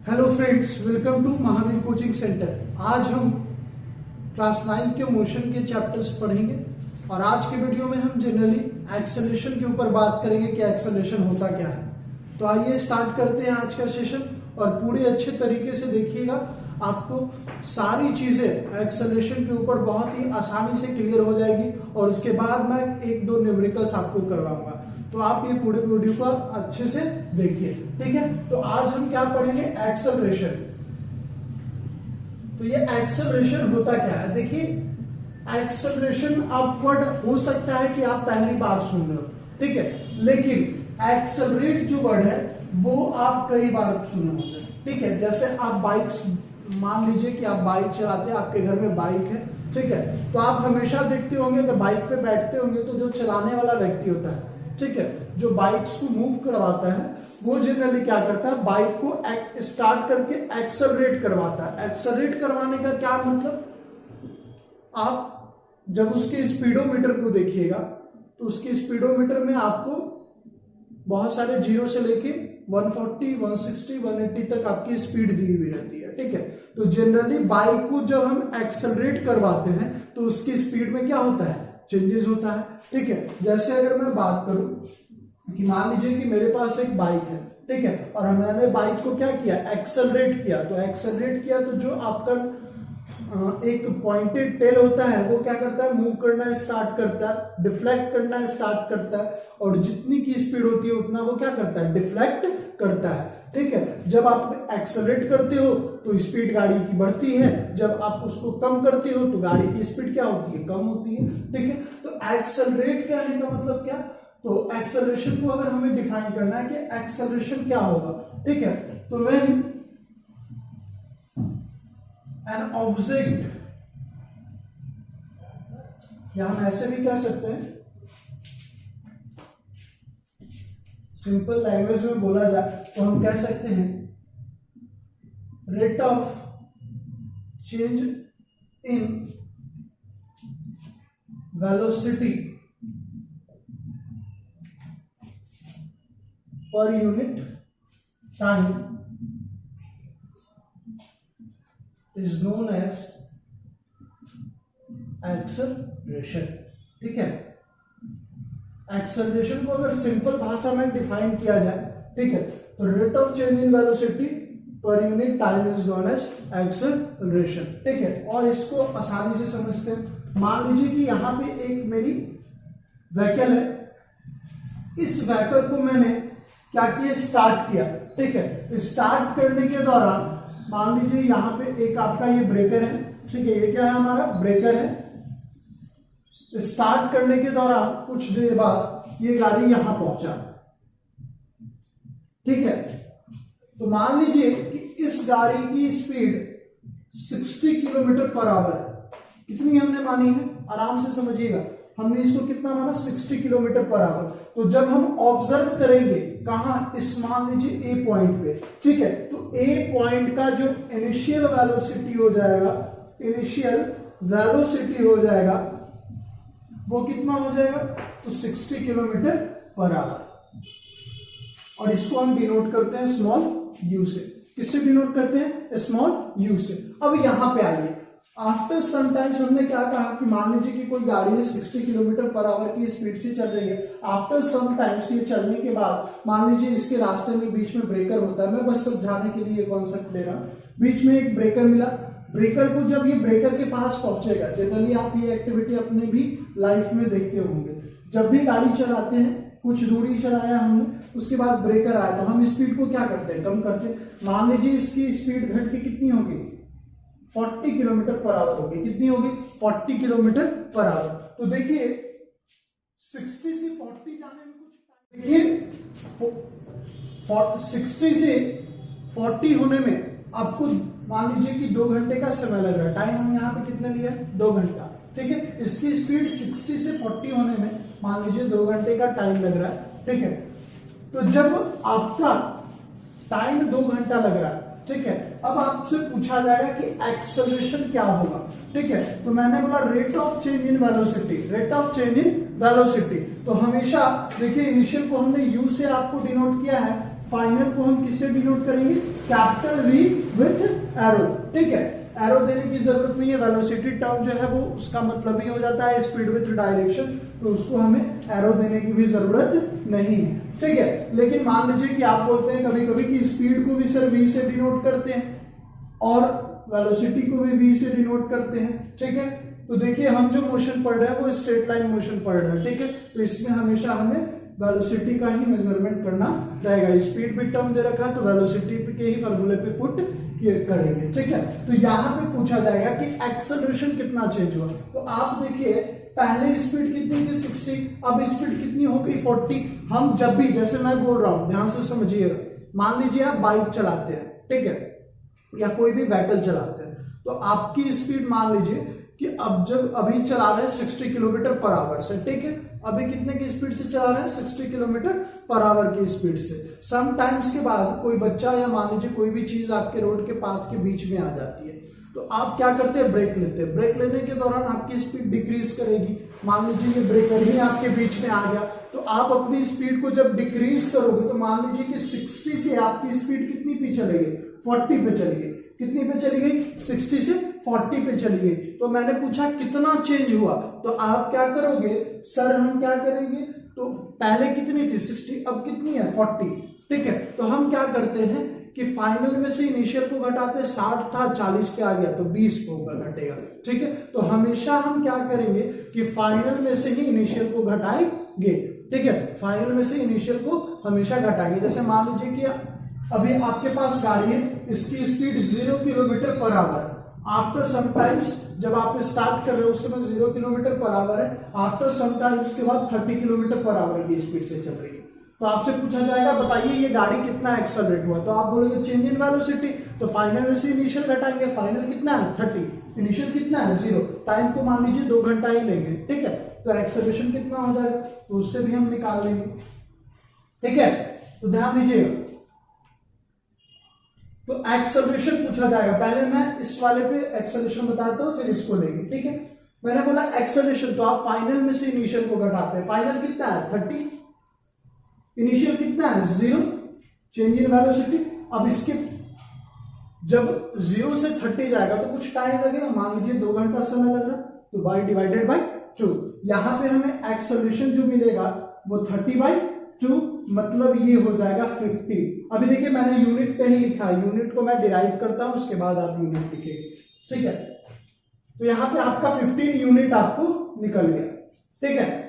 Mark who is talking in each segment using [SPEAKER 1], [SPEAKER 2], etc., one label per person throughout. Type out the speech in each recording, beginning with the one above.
[SPEAKER 1] Hello friends, welcome to Mahavir coaching centre. आज हम class 9 के मोशन के चैप्टर्स पढ़ेंगे और आज के वीडियो में हम जनरली एक्सेलरेशन के ऊपर बात करेंगे कि एक्सेलरेशन होता क्या है। तो आइए स्टार्ट करते हैं आज का सेशन और पूरे अच्छे तरीके से देखिएगा। आपको सारी चीजें एक्सेलरेशन के ऊपर बहुत ही आसानी से क्लियर हो जाएगी और उसके बाद मैं एक दो न्यूमेरिकल्स आपको करवाऊंगा। तो आप ये पूरे वीडियो को अच्छे से देखिए, ठीक है। तो आज हम क्या पढ़ेंगे, एक्सेलरेशन। तो ये एक्सेलरेशन होता क्या है, देखिए एक्सेलरेशन अपवर्ड हो सकता है कि आप पहली बार सुन रहे हो, ठीक है, लेकिन एक्सेलरेट जो वर्ड है वो आप कई बार सुने होंगे, ठीक है। जैसे आप बाइक्स, मान लीजिए कि आप बाइक चलाते हैं, आपके घर में बाइक है, ठीक है, तो आप हमेशा देखते होंगे कि बाइक पे बैठते होंगे तो जो चलाने वाला व्यक्ति होता है, ठीक है, जो बाइक्स को मूव करवाता है वो जनरली क्या करता है, बाइक को स्टार्ट करके एक्सेलरेट करवाता है। एक्सेलरेट करवाने का क्या मतलब, आप जब उसके स्पीडोमीटर को देखिएगा तो उसके स्पीडोमीटर में आपको बहुत सारे जीरो से लेके 140, 160, 180 तक आपकी स्पीड दी हुई रहती है, ठीक है। तो जनरली बाइक को जब हम एक्सेलरेट करवाते हैं तो उसकी स्पीड में क्या होता है, चेंजेस होता है, ठीक है। जैसे अगर मैं बात करूं कि मान लीजिए कि मेरे पास एक बाइक है, ठीक है, और मैंने बाइक को क्या किया, एक्सेलरेट किया। तो एक्सेलरेट किया तो जो आपका एक पॉइंटेड टेल होता है वो क्या करता है, मूव करना स्टार्ट करता है, डिफ्लेक्ट करना स्टार्ट करता है, और जितनी की स्पीड होती है उतना वो क्या करता है, डिफ्लेक्ट करता है, ठीक है। जब आप एक्सेलरेट करते हो तो स्पीड गाड़ी की बढ़ती है, जब आप उसको कम करते हो तो गाड़ी की स्पीड क्या होती है, कम होती है, ठीक है। तो एक्सेलरेट कहने का मतलब क्या, तो एक्सेलरेशन को अगर हमें डिफाइन करना है कि एक्सेलरेशन क्या होगा, ठीक है, तो व्हेन एन ऑब्जेक्ट, या हम ऐसे भी कह सकते हैं, सिंपल लैंग्वेज में बोला जाए तो हम कह सकते हैं rate of change in velocity per unit time is known as acceleration, ठीक है। एक्सेलरेशन को अगर सिंपल भाषा में डिफाइन किया जाए, ठीक है, तो rate of change in velocity per unit time is known as acceleration, ठीक है। और इसको आसानी से समझते हैं। मान लीजिए कि यहां पे एक मेरी व्हीकल है, इस व्हीकल को मैंने क्या किया, स्टार्ट किया, ठीक है। स्टार्ट करने के दौरान मान लीजिए यहां पे एक आपका ये ब्रेकर है, ठीक है, ये क्या है, हमारा ब्रेकर है। स्टार्ट करने के दौरान कुछ देर बाद ये गाड़ी यहां पहुंचा, ठीक है। तो मान लीजिए कि इस गाड़ी की स्पीड 60 किलोमीटर पर आवर, कितनी हमने मानी है, आराम से समझिएगा, हमने इसको कितना माना, 60 किलोमीटर पर आवर। तो जब हम ऑब्जर्व करेंगे कहां, इस मान लीजिए ए पॉइंट पे, ठीक है, तो ए पॉइंट का जो इनिशियल वेलोसिटी हो जाएगा, इनिशियल वेलोसिटी हो जाएगा वो कितना हो जाएगा, तो 60 किलोमीटर पर आवर। और इसको हम डिनोट करते हैं स्मॉल यू से। किससे डिनोट करते हैं, स्मॉल यू से। अब यहां पे आइए, आफ्टर सम टाइम्स हमने क्या कहा कि मान लीजिए कि कोई गाड़ी 60 किलोमीटर पर आवर की स्पीड से चल रही है। आफ्टर सम टाइम्स, ये चलने के बाद मान लीजिए इसके रास्ते में बीच में ब्रेकर होता है, मैं बस समझाने के लिए कॉन्सेप्ट दे रहा हूं। बीच में एक ब्रेकर मिला, ब्रेकर को जब ये ब्रेकर के पास पहुंचेगा, जनरली आप ये एक्टिविटी अपने भी लाइफ में देखते होंगे, जब भी गाड़ी चलाते हैं, कुछ दूरी चलाया हमने, उसके बाद ब्रेकर आया तो हम स्पीड को क्या करते हैं, कम करते हैं। मान लीजिए इसकी स्पीड घट के कितनी होगी, 40 किलोमीटर पर आवर होगी, कितनी होगी, 40 किलोमीटर पर आवर। तो देखिए 60 से 40 जाने में कुछ, देखिए 60 से 40 होने में आपको मान लीजिए कि 2 घंटे का समय लग रहा है। टाइम हम यहाँ पे कितना लिया है, 2 घंटा, ठीक है। इसकी स्पीड 60 से 40 होने में मान लीजिए 2 घंटे का टाइम लग रहा है, ठीक है। तो जब आपका टाइम 2 घंटा लग रहा है, ठीक है, अब आपसे पूछा जाएगा कि एक्सेलरेशन क्या होगा, ठीक है। तो मैंने बोला rate of change in velocity, rate of change in velocity. तो हमेशा देखिए इनिशियल को हमने यू से आपको डिनोट किया है, फाइनल को हम किससे डिनोट करेंगे, कैपिटल V विथ एरो, ठीक है। एरो देने की जरूरत नहीं है, वेलोसिटी टर्म जो है वो उसका मतलब ही हो जाता है स्पीड विथ डायरेक्शन, तो उसको हमें एरो देने की भी जरूरत नहीं है, ठीक है। लेकिन मान लीजिए कि आप बोलते हैं कभी कभी कि स्पीड को भी सर V से डिनोट करते हैं और वेलोसिटी को भी V से डिनोट करते हैं, ठीक है। तो देखिए हम जो मोशन पढ़ रहे हैं वो स्ट्रेट लाइन मोशन पढ़ रहे हैं, ठीक है। तो इसमें हमेशा हमें वेलोसिटी का ही मेजरमेंट करना रहेगा। स्पीड भी टर्म दे रखा है तो वेलोसिटी के ही फॉर्मूले पे पुट करेंगे, ठीक है। तो यहाँ पे पूछा जाएगा कि एक्सेलरेशन कितना चेंज हुआ, तो आप देखिए पहले स्पीड कितनी थी 60, अब स्पीड कितनी हो गई 40। हम जब भी, जैसे मैं बोल रहा हूं ध्यान से समझिएगा, मान लीजिए आप बाइक चलाते हैं, ठीक है, या कोई भी व्हीकल चलाते हैं, तो आपकी स्पीड मान लीजिए कि अब जब अभी चला रहे हैं 60 किलोमीटर पर आवर से, ठीक है। अभी कितने की स्पीड से चला रहे हैं 60 किलोमीटर पर आवर की स्पीड से। सम टाइम्स के बाद कोई बच्चा या मान लीजिए कोई भी चीज आपके रोड के पाथ के बीच में आ जाती है, तो आप क्या करते हैं, ब्रेक लेते हैं। ब्रेक लेने के दौरान आपकी स्पीड डिक्रीज करेगी। मान लीजिए ये ब्रेकर ही आपके बीच में आ गया, तो आप अपनी स्पीड को जब डिक्रीज करोगे तो मान लीजिए कि 60 से आपकी स्पीड कितनी पे चली गई, 40 पे चली गई। कितनी पे चली गई, 60 से 40 पे चली गई। तो मैंने पूछा कितना चेंज हुआ, तो आप क्या करोगे सर, हम क्या करेंगे, तो पहले कितनी थी 60, अब कितनी है 40, ठीक है। तो हम क्या करते हैं कि फाइनल में से इनिशियल को घटाते हैं, 60 था 40 पे आ गया तो 20 होगा घटेगा, ठीक है। तो हमेशा हम क्या करेंगे कि फाइनल में से ही इनिशियल को घटाएंगे, ठीक है। फाइनल में से इनिशियल को हमेशा घटाएंगे। जैसे मान लीजिए कि अभी आपके पास गाड़ी है, इसकी speed 0 kilometre per hour, after some times जब आप स्टार्ट कर रहे हो उस समय 0 किलोमीटर पर आवर है, आफ्टर सम टाइम्स के बाद 30 किलोमीटर पर आवर की स्पीड से चल रही है। तो आपसे पूछा जाएगा बताइए ये गाड़ी कितना एक्सेलरेट हुआ, तो आप बोलोगे चेंज इन वेलोसिटी, तो फाइनल में से इनिशियल घटाएंगे, फाइनल कितना है 30, इनिशियल कितना है 0, टाइम को मान लीजिए 2 घंटा ही लेंगे, ठीक है। तो एक्सेलरेशन कितना हो जाएगा, तो उससे भी हम निकाल लेंगे, ठीक है। तो ध्यान दीजिएगा, तो एक्सेलरेशन पूछा जाएगा। पहले मैं इस वाले पे एक्सेलरेशन बताता हूं फिर इसको लेंगे, ठीक है। मैंने बोला एक्सेलरेशन, तो आप फाइनल में से इनिशियल को घटाते हैं। फाइनल कितना है 30, इनिशियल कितना है 0, चेंज इन वेलोसिटी। अब इसके जब 0 से 30 जाएगा तो कुछ टाइम लगेगा, मान लीजिए 2 घंटा समय लग रहा, तो बाई डिवाइडेड बाई 2। यहां पे हमें एक्सेलरेशन जो मिलेगा वो 30/2, मतलब ये हो जाएगा 50। अभी देखिए मैंने यूनिट पे ही लिखा है, यूनिट को मैं डिराइव करता हूं उसके बाद आप यूनिट लिखेंगे, ठीक है। तो यहां पे आपका 15 यूनिट आपको निकल गया, ठीक है।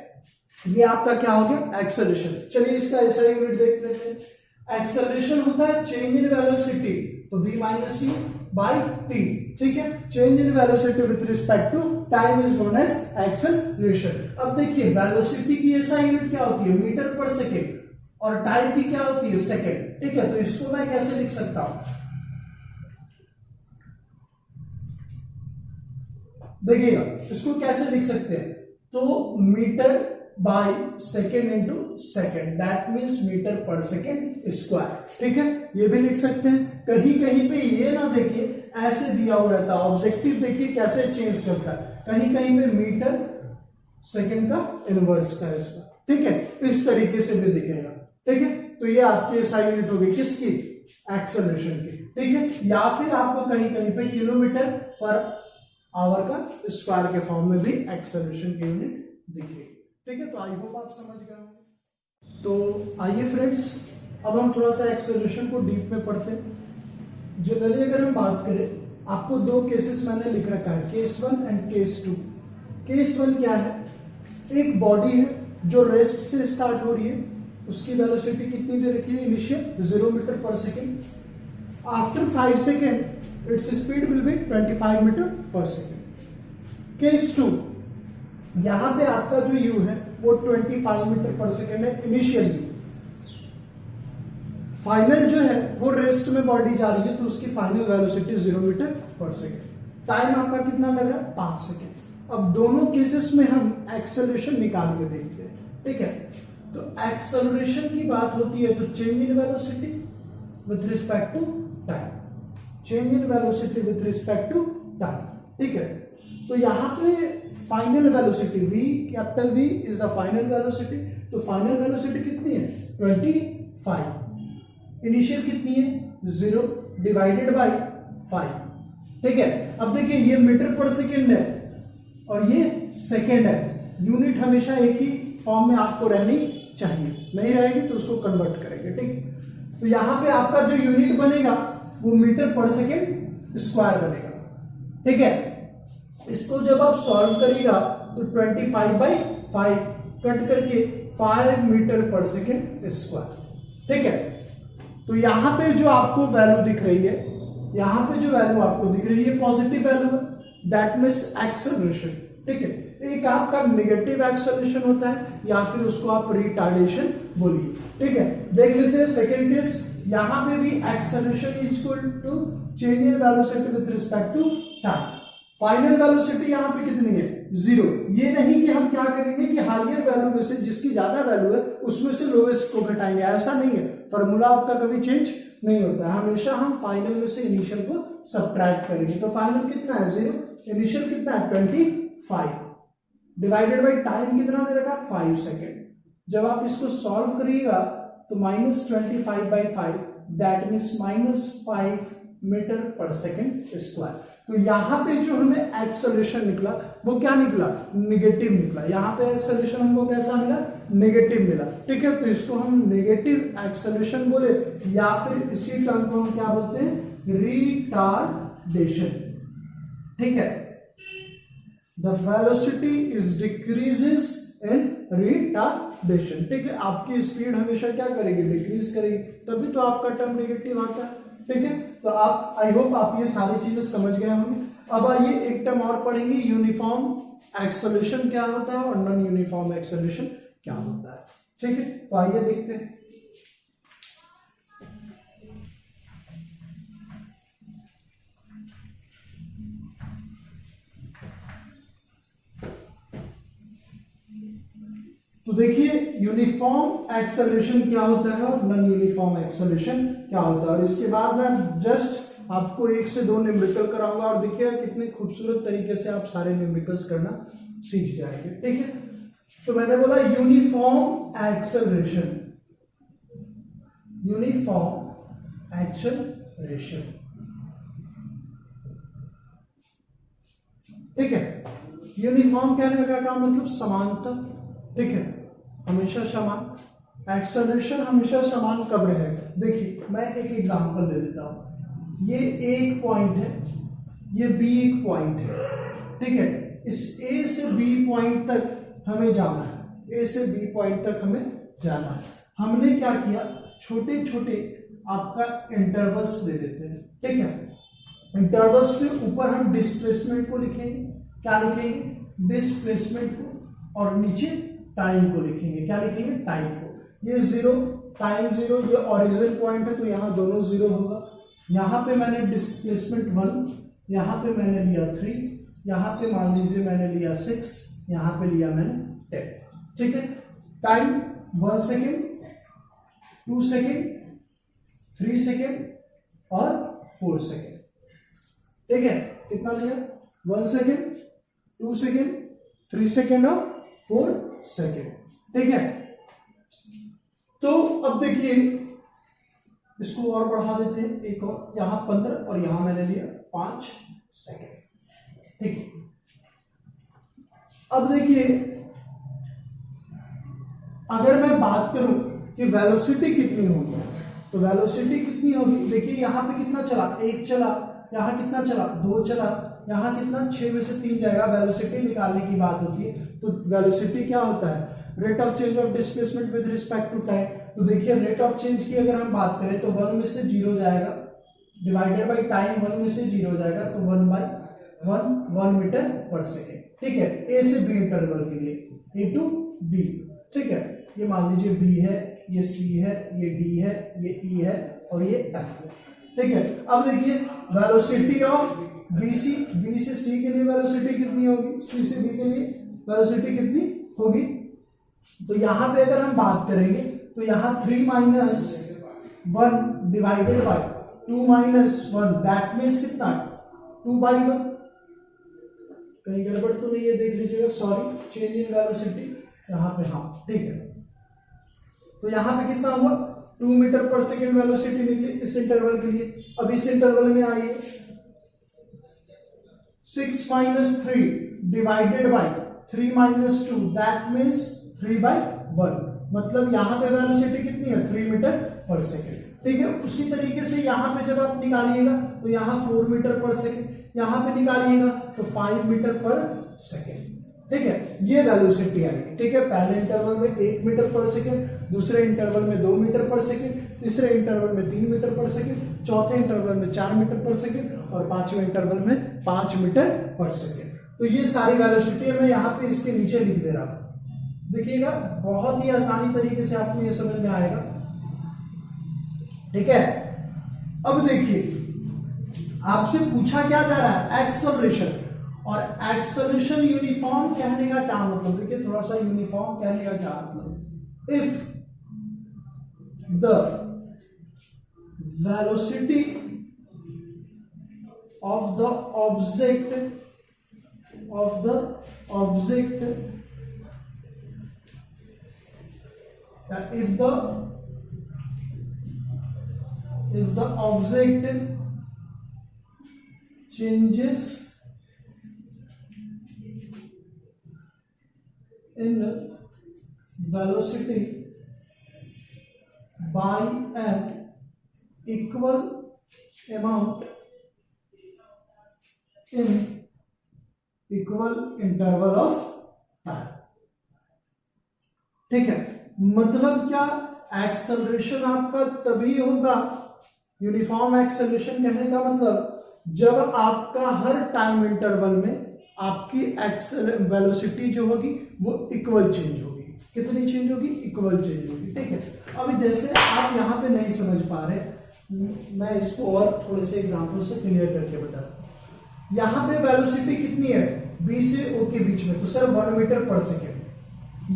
[SPEAKER 1] ये आपका क्या हो गया एक्सेलरेशन। चलिए इसका ऐसा यूनिट देख लेते हैं। एक्सेलरेशन होता है चेंज इन वेलोसिटी, तो v minus c by t, ठीक है। Change in velocity with respect to time is known as acceleration. अब देखिए वेलोसिटी की ऐसा यूनिट क्या होती है, मीटर पर सेकेंड, और टाइम की क्या होती है सेकेंड, ठीक है। तो इसको मैं कैसे लिख सकता हूं, देखिएगा इसको कैसे लिख सकते हैं, तो metre by second into second, that means metre per second square, ठीक है। ये भी लिख सकते हैं। कहीं कहीं पे ये ना देखिए ऐसे दिया हुआ रहता है, ऑब्जेक्टिव देखिए कैसे चेंज करता है, कहीं कहीं पे मीटर सेकेंड का इनवर्स का इसका, ठीक है। इस तरीके से भी दिखेगा, ठीक है। तो ये आपकी ऐसा यूनिट होगी किसकी, एक्सेलरेशन की, ठीक है। या फिर आपको कहीं कहीं पे किलोमीटर पर आवर का स्क्वायर के फॉर्म में भी एक्सेलरेशन की यूनिट दिखेगी, ठीक है। तो आई होप आप समझ गए होंगे। तो आइए फ्रेंड्स अब हम थोड़ा सा एक्सेलरेशन को डीप में पढ़ते हैं। जनरली अगर हम बात करें, आपको 2 केसेस मैंने लिख रखा है, केस 1 एंड केस 2। केस 1 क्या है, एक बॉडी है जो रेस्ट से स्टार्ट हो रही है, उसकी वेलोसिटी कितनी दे रखी है, initial 0 metre per second, after 5 second its speed will be 25 metre per second. Case 2, यहां पे आपका जो यू है वो 25 मीटर पर सेकेंड है इनिशियल यू, फाइनल जो है वो रेस्ट में बॉडी जा रही है तो उसकी final velocity 0 metre per second, time आपका कितना लग रहा है 5 सेकेंड। अब दोनों केसेस में हम एक्सेलरेशन निकाल के देखते हैं, ठीक है। तो एक्सेलरेशन की बात होती है तो change in velocity with respect to time, change in velocity with respect to time, ठीक है। तो यहां पे final velocity v, capital V is the final velocity, तो फाइनल वेलोसिटी कितनी है 25, इनिशियल कितनी है 0, डिवाइडेड बाय 5, ठीक है। अब देखिए ये मीटर पर सेकेंड है और ये सेकेंड है, यूनिट हमेशा एक ही फॉर्म में आपको रहनी चाहिए, नहीं रहेगी तो उसको कन्वर्ट करेंगे, ठीक। तो यहां पे आपका जो यूनिट बनेगा वो मीटर पर सेकेंड स्क्वायर बनेगा, ठीक है। इसको जब आप सॉल्व करिएगा तो 25/5 कट करके 5 मीटर पर सेकेंड स्क्वायर, ठीक है। तो यहां पे जो आपको वैल्यू दिख रही है, यहां पे जो वैल्यू आपको दिख रही है पॉजिटिव वैल्यू है, दैट मींस एक्सेलरेशन, ठीक है। एक आपका नेगेटिव एक्सेलरेशन होता है या फिर उसको आप रिटार्डेशन बोलिए, ठीक है। देख लेते हैं सेकंड केस, यहां पे भी acceleration is equal to change in velocity with respect to time. Final velocity यहां पे कितनी है, 0। ये नहीं कि हम क्या करेंगे कि हायर वैल्यू में से जिसकी ज्यादा वैल्यू है उसमें से लोवेस्ट को घटाएंगे, ऐसा नहीं है। फॉर्मूला आपका कभी चेंज नहीं होता है, हमेशा हम फाइनल में से इनिशियल को सब्ट्रैक्ट करेंगे। तो फाइनल कितना है 0, इनिशियल कितना है 25, डिवाइडेड बाय टाइम कितना दे रखा 5 सेकेंड। जब आप इसको सॉल्व करिएगा तो -25/5 that means -5 metre per second square. तो यहां पे जो हमें एक्सेलरेशन निकला वो क्या निकला, नेगेटिव निकला। यहां पे एक्सेलरेशन हमको कैसा मिला, नेगेटिव मिला, ठीक है। तो इसको हम नेगेटिव एक्सेलरेशन बोले या फिर इसी टर्म को हम क्या बोलते हैं, रिटार्डेशन, ठीक है। The velocity is decreases in retardation, ठीक है। आपकी स्पीड हमेशा क्या करेगी, डिक्रीज करेगी, तभी तो आपका टर्म नेगेटिव आता है, ठीक है। तो आप, आई होप आप ये सारी चीजें समझ गए होंगे। अब आइए एक टर्म और पढ़ेंगे, यूनिफॉर्म एक्सेलरेशन क्या होता है और नॉन यूनिफॉर्म एक्सेलरेशन क्या होता है, ठीक है। तो आइए देखते हैं। तो देखिए यूनिफॉर्म एक्सेलरेशन क्या होता है और नॉन यूनिफॉर्म एक्सेलरेशन क्या होता है, और इसके बाद मैं जस्ट आपको 1 से 2 न्यूमेरिकल कराऊंगा और देखिएगा कितने खूबसूरत तरीके से आप सारे न्यूमेरिकल्स करना सीख जाएंगे, ठीक है। तो मैंने बोला यूनिफॉर्म एक्सेलरेशन, यूनिफॉर्म एक्सेलरेशन, ठीक है। यूनिफॉर्म कहने का क्या मतलब, समानता, ठीक है, हमेशा समान। एक्सेलरेशन हमेशा समान कब रहेगा, देखिए मैं एक एग्जांपल दे देता हूं। ये A एक पॉइंट है, ये B एक पॉइंट है, ठीक है। इस A से B पॉइंट तक हमें जाना है, A से B पॉइंट तक हमें जाना है। हमने क्या किया, छोटे छोटे आपका इंटरवल्स दे देते हैं, ठीक है। इंटरवल्स के ऊपर हम डिस्प्लेसमेंट को लिखेंगे, क्या लिखेंगे, डिस्प्लेसमेंट को, और नीचे टाइम को लिखेंगे, क्या लिखेंगे, टाइम को। ये 0, टाइम 0, ये ओरिजिन पॉइंट है तो यहाँ दोनों 0 होगा। यहाँ पे मैंने डिस्प्लेसमेंट 1, यहाँ पे मैंने लिया 3, यहाँ पे मान लीजिए मैंने लिया 6, यहाँ पे लिया मैंने 10, ठीक है। टाइम 1 सेकेंड, 2 सेकेंड, 3 सेकेंड और 4 सेकेंड, ठीक है। कितना लिया, 1 सेकेंड, 2 सेकेंड, 3 सेकेंड और 4 सेकेंड, ठीक है। तो अब देखिए इसको और बढ़ा देते हैं, एक और, यहां 15 और यहां मैंने लिया 5 सेकेंड, ठीक है। अब देखिए अगर मैं बात करूं कि वेलोसिटी कितनी होगी, तो वेलोसिटी कितनी होगी, देखिए यहां पे कितना चला, 1 चला, यहां कितना चला, 2 चला, यहाँ कितना 6 में से 3 जाएगा। वेलोसिटी निकालने की बात होती है, तो वेलोसिटी क्या होता है, rate of change of displacement with respect to time. तो देखिए रेट ऑफ चेंज की अगर हम बात करें तो 1 में से 0 जाएगा, डिवाइडेड बाय टाइम 1 में से 0 जाएगा, तो 1/1 मीटर पर सेकेंड, ठीक है। ए से बी इंटरवल के लिए, ए टू बी, ठीक है। ये मान लीजिए बी है, ये सी है, ये डी है, ये ई है और ये एफ है, ठीक है। अब देखिए वेलोसिटी ऑफ BC, B से C के लिए वेलोसिटी कितनी होगी, C से B के लिए वेलोसिटी कितनी होगी। तो यहां पे अगर हम बात करेंगे तो यहां 3 - 1 डिवाइडेड बाय 2 - 1 दैट मींस कितना, 2/1। कहीं गड़बड़ तो नहीं है, देख लीजिएगा, सॉरी, चेंज इन वेलोसिटी यहां पे, हाँ ठीक है। तो यहां पे कितना हुआ, 2 मीटर पर सेकेंड वेलोसिटी निकली इस इंटरवल के लिए। अब इस इंटरवल में आइए, 6 minus 3 divided by 3 minus 2 that means 3/1, मतलब यहां पे वेलोसिटी कितनी है 3 मीटर पर सेकेंड। ठीक है, उसी तरीके से यहां पे जब आप निकालिएगा तो यहां 4 मीटर पर सेकेंड, यहां पे निकालिएगा तो 5 मीटर पर सेकेंड। ठीक है, ये वेलोसिटी आएगी। ठीक है, पहले इंटरवल में 1 मीटर पर सेकेंड, दूसरे इंटरवल में 2 मीटर पर सेकेंड, तीसरे इंटरवल में 3 मीटर पर सेकेंड, चौथे इंटरवल में 4 मीटर पर सेकेंड और पांचवें इंटरवल में 5 मीटर पर सेकेंड। तो ये सारी वेलोसिटी मैं यहाँ पे इसके नीचे लिख दे रहा हूं, देखिएगा बहुत ही आसानी तरीके से आपको ये समझ में आएगा। ठीक है, अब देखिए आपसे पूछा क्या जा रहा है एक्सेलरेशन, और एक्सेलरेशन यूनिफॉर्म कहने का क्या मतलब, देखिए थोड़ा सा यूनिफॉर्म कहने का क्या मतलब, if the velocity of the object if the object changes in velocity by an equal amount in equal interval of time। ठीक है, मतलब क्या, एक्सेलरेशन आपका तभी होगा, यूनिफॉर्म एक्सेलरेशन कहने का मतलब जब आपका हर टाइम इंटरवल में आपकी वेलोसिटी जो होगी वो इक्वल चेंज होगी। कितनी चेंज होगी, इक्वल चेंज होगी। ठीक है, अब जैसे आप यहां पे नहीं समझ पा रहे, मैं इसको और थोड़े से एग्जांपल से क्लियर करके बताता हूं। यहां पे वेलोसिटी कितनी है बी से ओ के बीच में, तो सर 1 मीटर पर सेकेंड।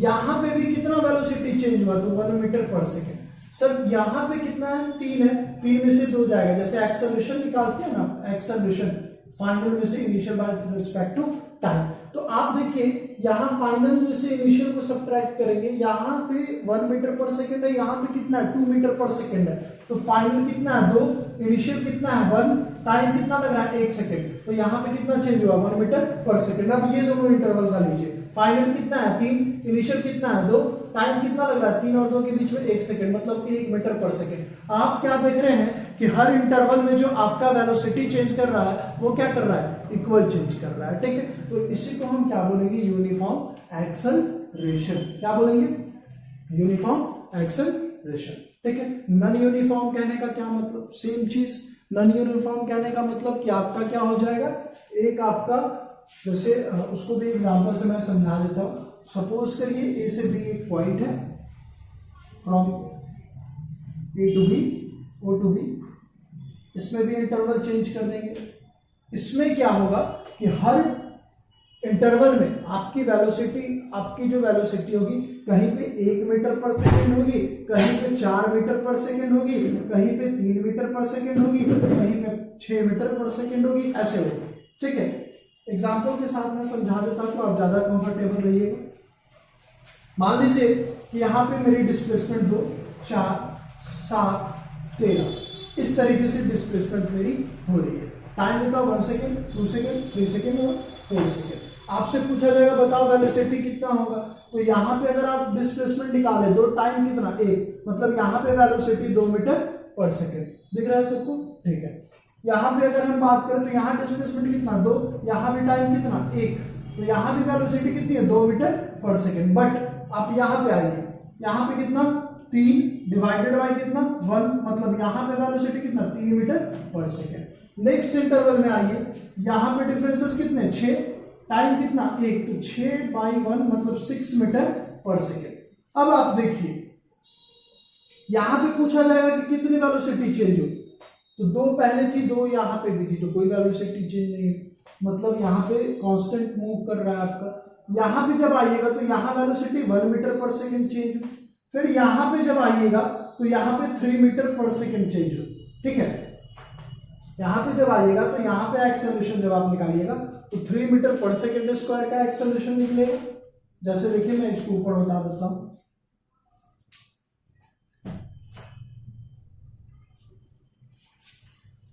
[SPEAKER 1] यहां पे भी कितना वेलोसिटी चेंज हुआ, तो 1 मीटर पर सेकेंड। सर यहां पे कितना है, 3 है, 3 में से 2 जाएगा, जैसे एक्सेलरेशन निकालते हैं ना, एक्सेलरेशन फाइनल में से initial by respect to time. तो आप देखिए यहां फाइनल में से इनिशियल को सब्ट्रैक्ट करेंगे, यहां पे 1 मीटर पर सेकेंड है, यहां पे कितना है 2 मीटर पर सेकेंड है, तो फाइनल कितना है 2, इनिशियल कितना है 1, टाइम कितना लग रहा है 1 सेकेंड, तो यहां पे कितना चेंज हुआ 1 मीटर पर सेकेंड। अब ये दोनों इंटरवल का लीजिए, फाइनल कितना है 3, इनिशियल कितना है 2, टाइम कितना लग रहा है 3 और 2 के बीच में 1 सेकेंड, मतलब 1 मीटर पर सेकेंड। आप क्या देख रहे हैं कि हर इंटरवल में जो आपका वेलोसिटी चेंज कर रहा है वो क्या कर रहा है, इक्वल चेंज कर रहा है। ठीक है, तो इसी को हम क्या बोलेंगे, यूनिफॉर्म एक्सेलरेशन। क्या बोलेंगे, यूनिफॉर्म एक्सेलरेशन। ठीक है, नॉन यूनिफॉर्म कहने का क्या मतलब, सेम चीज। नॉन यूनिफॉर्म कहने का मतलब कि आपका क्या हो जाएगा, एक आपका जैसे उसको भी एग्जांपल से मैं समझा देता हूं। सपोज करिए ए से बी एक पॉइंट है, from A to B, O to B, इसमें भी इंटरवल चेंज कर देंगे। इसमें क्या होगा कि हर इंटरवल में आपकी वेलोसिटी, आपकी जो वेलोसिटी होगी कहीं पे 1 मीटर पर सेकेंड होगी, कहीं पे 4 मीटर पर सेकेंड होगी, कहीं पे 3 मीटर पर सेकेंड होगी, कहीं पे 6 मीटर पर सेकेंड होगी, ऐसे होगी। ठीक है, एग्जाम्पल के साथ मैं समझा देता हूं तो आप ज्यादा कंफर्टेबल रहिएगा। मान लीजिए कि यहां पे मेरी डिस्प्लेसमेंट दो, 4, 7, 13, इस तरीके से डिस्प्लेसमेंट मेरी हो रही है। टाइम बताओ 1 सेकेंड, 2 सेकेंड, 3 सेकेंड और 4 सेकेंड। आपसे पूछा जाएगा बताओ वेलोसिटी कितना होगा, तो यहाँ पे अगर आप डिस्प्लेसमेंट निकाले दो, टाइम कितना 1, मतलब यहाँ पे वेलोसिटी 2 मीटर पर सेकेंड। दिख रहा है सबको, ठीक है। यहाँ पे अगर हम बात करें तो यहाँ डिस्प्लेसमेंट कितना 2, यहाँ पे टाइम कितना 1, तो यहाँ भी वेलोसिटी कितनी है 2 मीटर पर सेकेंड। बट आप यहाँ पे आइए, यहाँ पे कितना 3 डिवाइडेड बाई कितना 1, मतलब यहाँ पे वेलोसिटी कितना 3 metre per second. Next interval में आइए, यहाँ पे डिफरेंसेस कितने 6, टाइम कितना 1, तो 6/1 मतलब 6 मीटर पर सेकेंड। अब आप देखिए यहाँ पे पूछा जाएगा कि कितनी वेलोसिटी चेंज होगी, तो 2 पहले थी, 2 यहाँ पे भी थी, तो कोई वेलोसिटी चेंज नहीं है, मतलब यहाँ पे कांस्टेंट मूव कर रहा है आपका। यहाँ पे जब आइएगा तो यहाँ velocity 1 metre per second change हो, फिर यहाँ पे जब आइएगा तो यहाँ पे 3 मीटर पर सेकेंड चेंज हो। ठीक है, यहाँ पे जब आइएगा तो यहाँ पे एक्सेलरेशन जब आप निकालिएगा तो 3 मीटर पर सेकेंड स्क्वायर का एक्सेलरेशन निकलेगा। जैसे देखिए मैं इसको ऊपर बता देता हूं,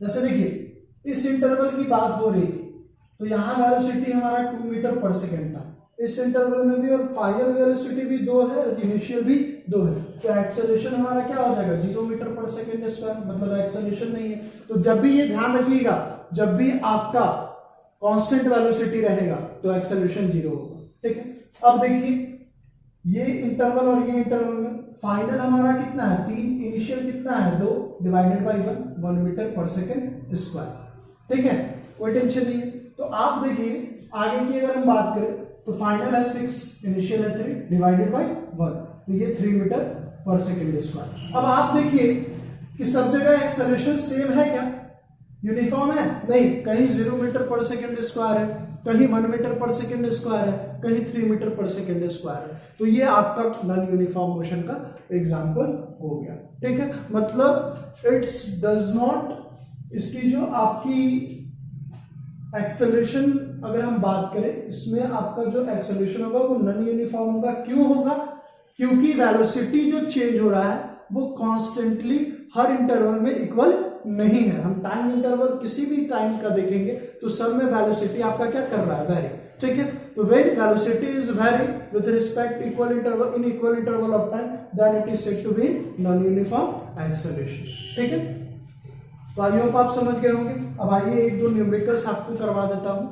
[SPEAKER 1] जैसे देखिए इस इंटरवल की बात हो रही थी, तो यहाँ वेलोसिटी हमारा 2 मीटर पर सेकेंड था, इस इंटरवल में भी, और फाइनल वेलोसिटी भी 2 है, इनिशियल भी 2 है, तो एक्सेलरेशन हमारा क्या हो जाएगा 0 मीटर पर सेकेंड स्क्वायर, मतलब एक्सेलरेशन नहीं है। तो जब भी ये ध्यान रखिएगा, जब भी आपका कांस्टेंट वेलोसिटी रहेगा तो एक्सेलरेशन 0 होगा, ठीक है। अब देखिए ये इंटरवल और ये इंटरवल में फाइनल हमारा कितना है 3, इनिशियल कितना है 2 divided by 1 metre per second square, ठीक है, कोई टेंशन नहीं है। तो आप देखिए आगे की अगर हम बात करें तो फाइनल है 6, इनिशियल है 3 डिवाइडेड बाई 1, तो ये 3 मीटर पर सेकेंड स्क्वायर। अब आप देखिए कि सब जगह एक्सेलरेशन सेम है क्या, यूनिफॉर्म है? नहीं, कहीं 0 मीटर पर सेकेंड स्क्वायर है, कहीं 1 मीटर पर सेकेंड स्क्वायर है, कहीं 3 मीटर पर सेकेंड स्क्वायर है। तो ये आपका नॉन यूनिफॉर्म मोशन का एग्जांपल हो गया, ठीक है। मतलब इट्स डज नॉट, इसकी जो आपकी एक्सेलरेशन अगर हम बात करें, इसमें आपका जो एक्सेलरेशन होगा वो नॉन यूनिफॉर्म होगा। क्यों होगा? क्योंकि वेलोसिटी जो चेंज हो रहा है वो कॉन्स्टेंटली हर इंटरवल में इक्वल नहीं है। हम टाइम इंटरवल किसी भी टाइम का देखेंगे तो सब में वेलोसिटी आपका क्या कर रहा है, वेरी, ठीक है। तो when velocity is vary with respect equal interval in equal interval of time, then it is said to be non uniform acceleration, ठीक है। तो आई होप आप समझ गए होंगे। अब आइए एक दो न्यूमेरिकल्स आपको करवा देता हूं।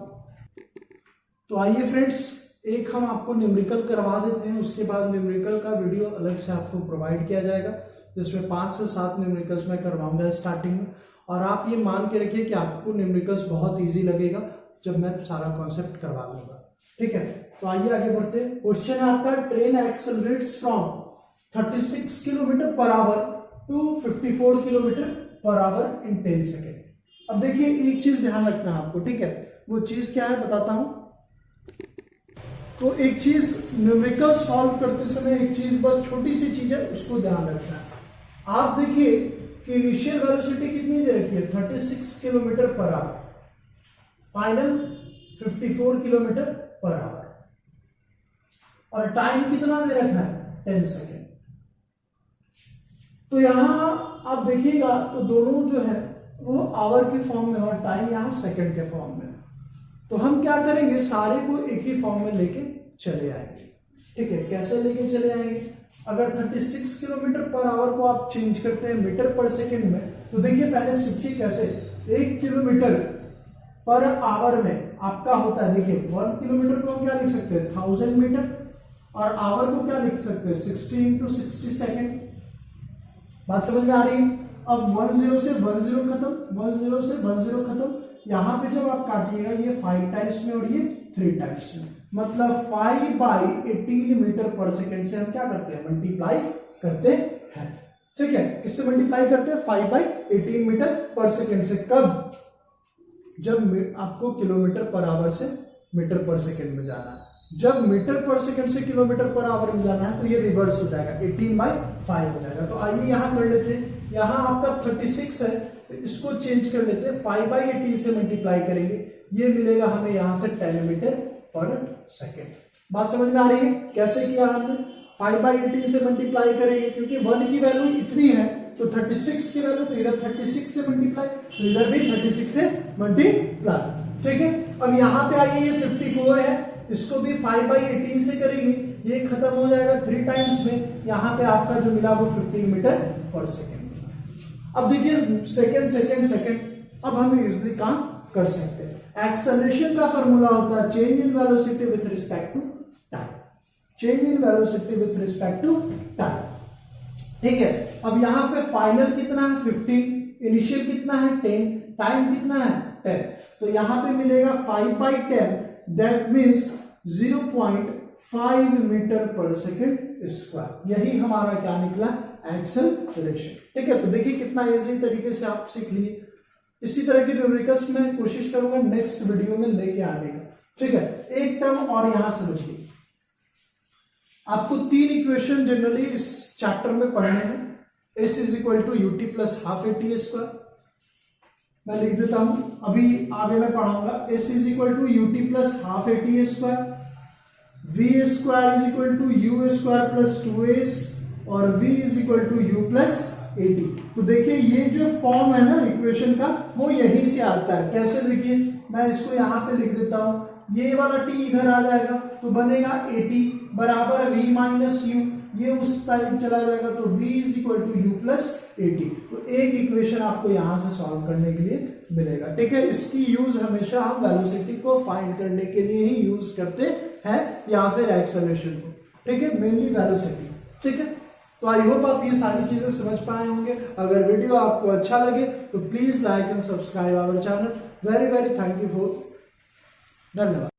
[SPEAKER 1] तो आइए फ्रेंड्स, एक हम आपको न्यूमेरिकल करवा देते हैं, उसके बाद न्यूमेरिकल का वीडियो अलग से आपको प्रोवाइड किया जाएगा, जिसमें 5 से 7 न्यूमेरिकल्स मैं करवाऊंगा स्टार्टिंग में। और आप ये मान के रखिए कि आपको न्यूमेरिकल्स बहुत ईजी लगेगा जब मैं सारा कॉन्सेप्ट करवा दूंगा, ठीक है। तो आइए आगे बढ़ते हैं। क्वेश्चन है आपका, train accelerates from 36 kilometre per hour to 54 kilometre per hour in 10 second. अब देखिए एक चीज ध्यान रखना है आपको, ठीक है। वो चीज क्या है बताता हूं। तो एक चीज न्यूमेरिकल सॉल्व करते समय एक चीज बस छोटी सी चीज है, उसको ध्यान रखना है। आप देखिए कि इनिशियल वेलोसिटी कितनी दे रखी है 36 kilometre per our, final 54 kilometre per our, और टाइम कितना दे रखा है 10 सेकेंड। तो यहां आप देखिएगा तो दोनों जो है वो आवर के फॉर्म में और टाइम यहां सेकंड के फॉर्म में। तो हम क्या करेंगे, सारे को एक ही फॉर्म में लेके चले आएंगे, ठीक है। कैसे लेके चले आएंगे? अगर 36 किलोमीटर पर आवर को आप चेंज करते हैं मीटर पर सेकंड में, तो देखिए पहले शिफ्टी कैसे, 1 किलोमीटर पर आवर में आपका होता है, देखिए 1 किलोमीटर को हम क्या लिख सकते हैं 1000 मीटर, और आवर को क्या लिख सकते हैं 60 × 60 सेकेंड। बात समझ में आ रही है? अब 10 से 10 खत्म, 10 से 10 खत्म, यहां पे जब आप काटिएगा ये 5 टाइम्स में और ये 3 टाइम्स में, मतलब 5/18 मीटर पर सेकेंड से हम क्या करते हैं मल्टीप्लाई करते हैं, ठीक है। किससे मल्टीप्लाई करते हैं 5/18 मीटर पर सेकेंड से। कब? जब आपको किलोमीटर पर आवर से मीटर पर सेकेंड में जाना है। जब मीटर पर सेकेंड से किलोमीटर पर आवर में जाना है तो ये रिवर्स हो जाएगा, 18/5 हो जाएगा। तो आइए यहां कर लेते हैं, यहां आपका 36 है तो इसको चेंज कर लेते हैं, 5/18 से मल्टीप्लाई करेंगे, ये मिलेगा हमें यहां से 10 मीटर पर सेकेंड। बात समझ में आ रही है? कैसे किया हमने, 5/18 से मल्टीप्लाई करेंगे क्योंकि 1 की वैल्यू इतनी है, तो 36 की वैल्यू, तो इधर 36 से मल्टीप्लाई, तो इधर भी 36 से मल्टीप्लाई, ठीक है। अब यहाँ पे आइए ये 54 है, इसको भी 5/18 से करेंगे, ये खत्म हो जाएगा 3 टाइम्स में, यहाँ पे आपका जो मिला वो 15 मीटर पर सेकेंड। अब देखिए सेकेंड सेकेंड सेकेंड, अब हम इजिली काम कर सकते हैं। एक्सेलरेशन का फॉर्मूला होता है change in velocity with respect to time, change in velocity with respect to time, ठीक है। अब यहाँ पे फाइनल कितना है 15, इनिशियल कितना है 10, टाइम कितना है 10, तो यहाँ पे मिलेगा 5/10, that means 0.5 metre per second square. यही हमारा क्या निकला, एक्सेलरेशन, ठीक है। तो देखिए कितना इजी तरीके से आप सीख लिए। इसी तरह की न्यूमेरिकल्स मैं कोशिश करूंगा नेक्स्ट वीडियो में लेके आने का, ठीक है। एक टर्म और यहां समझिए, आपको 3 इक्वेशन जनरली इस चैप्टर में पढ़ने हैं। S = ut + ½ at², मैं लिख देता हूं, अभी आगे मैं पढ़ाऊंगा। S = ut + ½ at², v² = u² + 2s, और v = u + AT। तो देखिए ये जो फॉर्म है ना इक्वेशन का वो यहीं से आता है। कैसे देखिए, मैं इसको यहाँ पे लिख देता हूं, ये वाला t इधर आ जाएगा तो बनेगा AT बराबर v माइनस यू, ये उस साइड चला जाएगा तो v is equal to u plus AT। तो एक इक्वेशन आपको यहां से सॉल्व करने के लिए मिलेगा। ठीक है, इसकी यूज हमेशा हम वेलोसिटी को फाइंड करने के लिए ही यूज करते हैं या फिर एक्सेलरेशन को। ठीक है, मेनली वेलोसिटी। ठीक है, तो आई होप आप ये सारी चीजें समझ पाए होंगे। अगर वीडियो आपको अच्छा लगे तो please like and subscribe our channel. Very very thank you for, धन्यवाद।